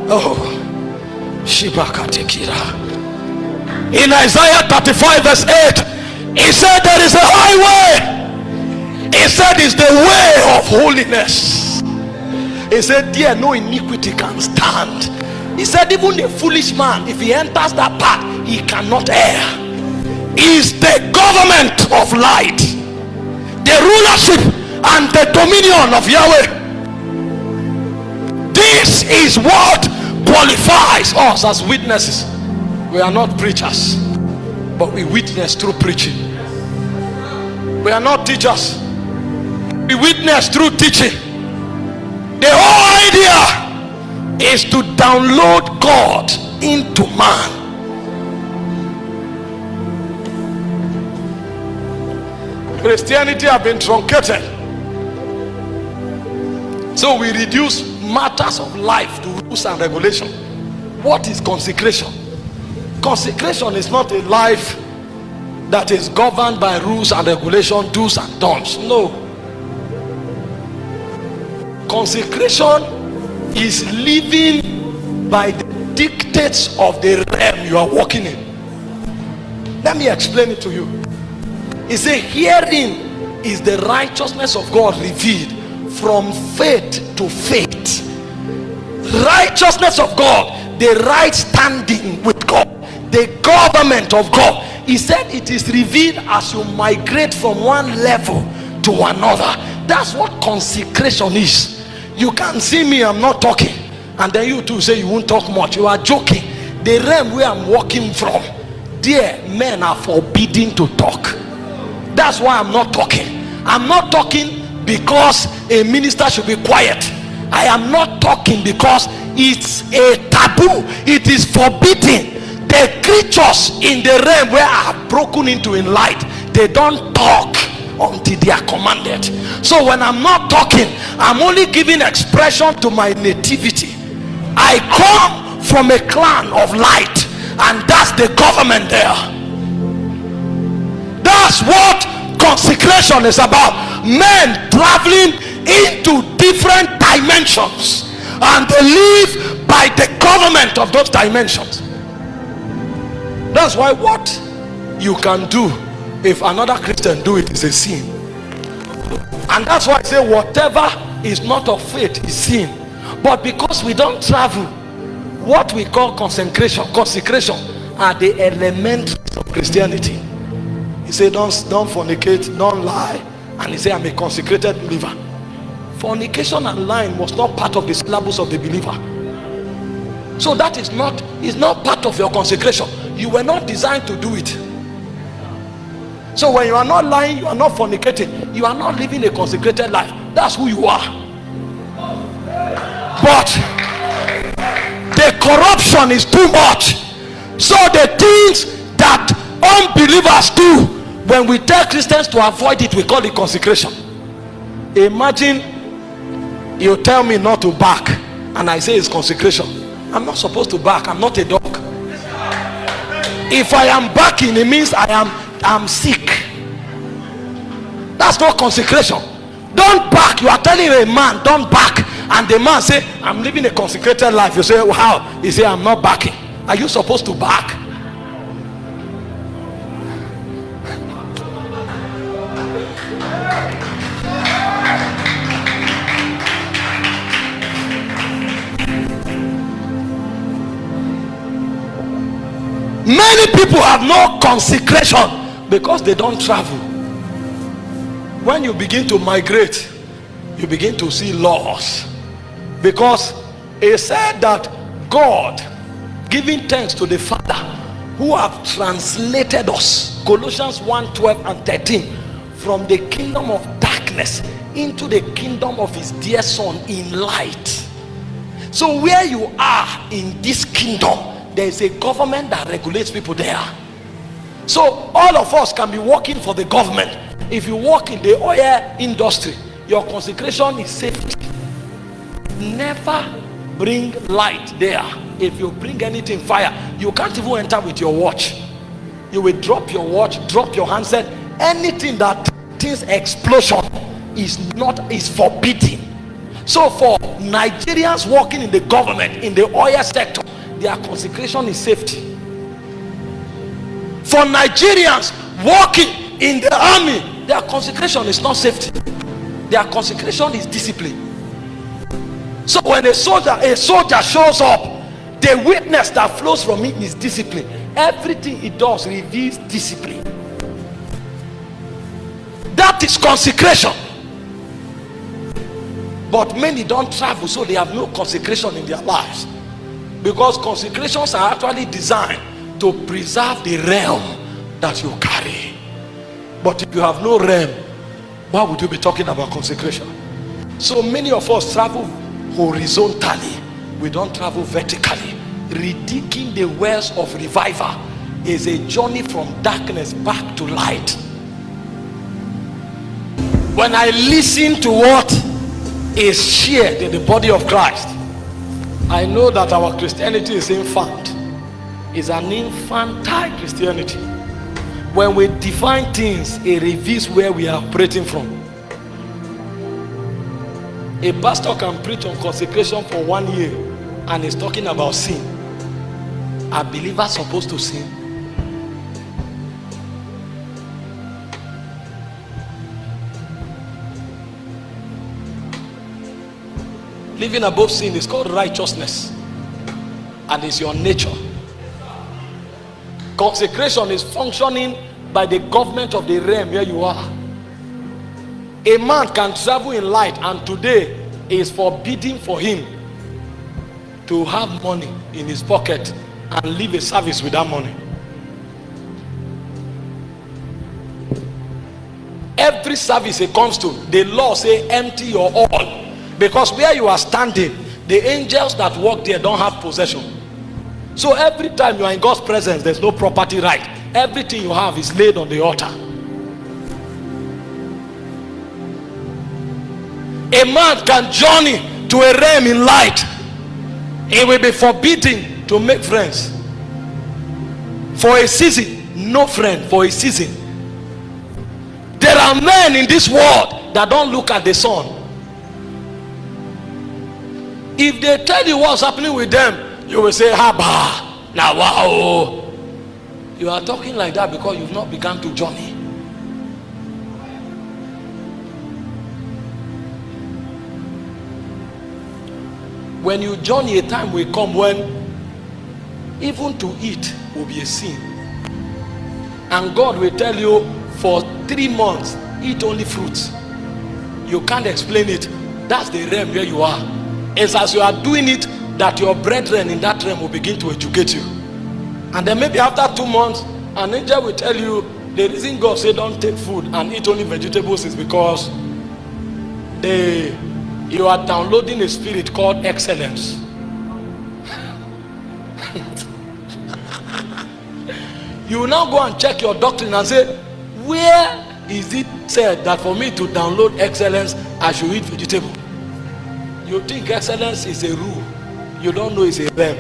Oh, Shibakatekira. In Isaiah 35 verse 8, he said there is a highway. He said it's the way of holiness. He said there no iniquity can stand. He said even a foolish man, if he enters that path, he cannot err. He is the government of light, the rulership and the dominion of Yahweh. This is what qualifies us as witnesses. We are not preachers, but we witness through preaching. We are not teachers, we witness through teaching. The whole idea is to download God into man. Christianity have been truncated, so we reduce matters of life to rules and regulation. What is consecration? Consecration is not a life that is governed by rules and regulation, do's and don'ts. No. Consecration is living by the dictates of the realm you are walking in. Let me explain it to you. He said, herein is the righteousness of God revealed from faith to faith. Righteousness of God, the right standing with God, the government of God. He said it is revealed as you migrate from one level to another. That's what consecration is. You can see me, I'm not talking, and then you too say you won't talk much. You are joking. The realm where I'm walking from, there men are forbidden to talk. That's why I'm not talking. I'm not talking because a minister should be quiet. I am not talking because it's a taboo. It is forbidden. The creatures in the realm where I have broken into in light, they don't talk until they are commanded. So when I'm not talking, I'm only giving expression to my nativity. I come from a clan of light, and that's the government there. That's what consecration is about. Men traveling into different dimensions, and they live by the government of those dimensions. That's why what you can do if another Christian do it is a sin. And that's why I say whatever is not of faith is sin. But because we don't travel, what we call consecration are the elements of Christianity. He said don't fornicate, don't lie, and he said I'm a consecrated believer. Fornication and lying was not part of the syllabus of the believer. So that is not part of your consecration. You were not designed to do it. So when you are not lying, you are not fornicating, you are not living a consecrated life. That's who you are. But the corruption is too much. So the things that unbelievers do, when we tell Christians to avoid it, we call it consecration. Imagine you tell me not to bark, and I say it's consecration. I'm not supposed to bark. I'm not a dog. If I am barking, it means I'm sick. That's not consecration. Don't bark. You are telling a man don't bark, and the man say I'm living a consecrated life. You say, well, how? He say I'm not barking. Are you supposed to bark? Many people have no consecration because they don't travel. When you begin to migrate, you begin to see laws, because it said that God, giving thanks to the Father who have translated us, Colossians 1:12 and 13, from the kingdom of darkness into the kingdom of his dear son in light. So where you are in this kingdom, there is a government that regulates people there. So all of us can be working for the government. If you work in the oil industry, your consecration is safety. Never bring light there. If you bring anything fire, you can't even enter with your watch. You will drop your watch, drop your handset. Anything that things explosion is forbidden. So for Nigerians working in the government, in the oil sector, their consecration is safety. For Nigerians working in the army, their consecration is not safety. Their consecration is discipline. So when a soldier shows up, the witness that flows from it is discipline. Everything he does reveals discipline. That is consecration. But many don't travel, so they have no consecration in their lives, because consecrations are actually designed to preserve the realm that you carry. But if you have no realm, why would you be talking about consecration? So many of us travel horizontally, we don't travel vertically. Redigging the wells of revival is a journey from darkness back to light. When I listen to what is shared in the body of Christ, I know that our Christianity is infant. It's an infantile Christianity. When we define things, it reveals where we are operating from. A pastor can preach on consecration for 1 year and is talking about sin. Are believers supposed to sin? Living above sin is called righteousness, and it's your nature. Consecration is functioning by the government of the realm where you are. A man can travel in light, and today it is forbidden for him to have money in his pocket and leave a service with that money. Every service it comes to, the law say empty your all. Because where you are standing, the angels that work there don't have possession. So every time you are in God's presence, there's no property right. Everything you have is laid on the altar. A man can journey to a realm in light. It will be forbidden to make friends. For a season, no friend for a season. There are men in this world that don't look at the sun. If they tell you what's happening with them, you will say, haba, now wow. You are talking like that because you've not begun to journey. When you journey, a time will come when even to eat will be a sin. And God will tell you for 3 months, eat only fruits. You can't explain it. That's the realm where you are. It's as you are doing it that your brethren in that realm will begin to educate you. And then maybe after 2 months, an angel will tell you the reason God said don't take food and eat only vegetables is because you are downloading a spirit called excellence. You will now go and check your doctrine and say, where is it said that for me to download excellence I should eat vegetable? You think excellence is a rule. You don't know it's a realm.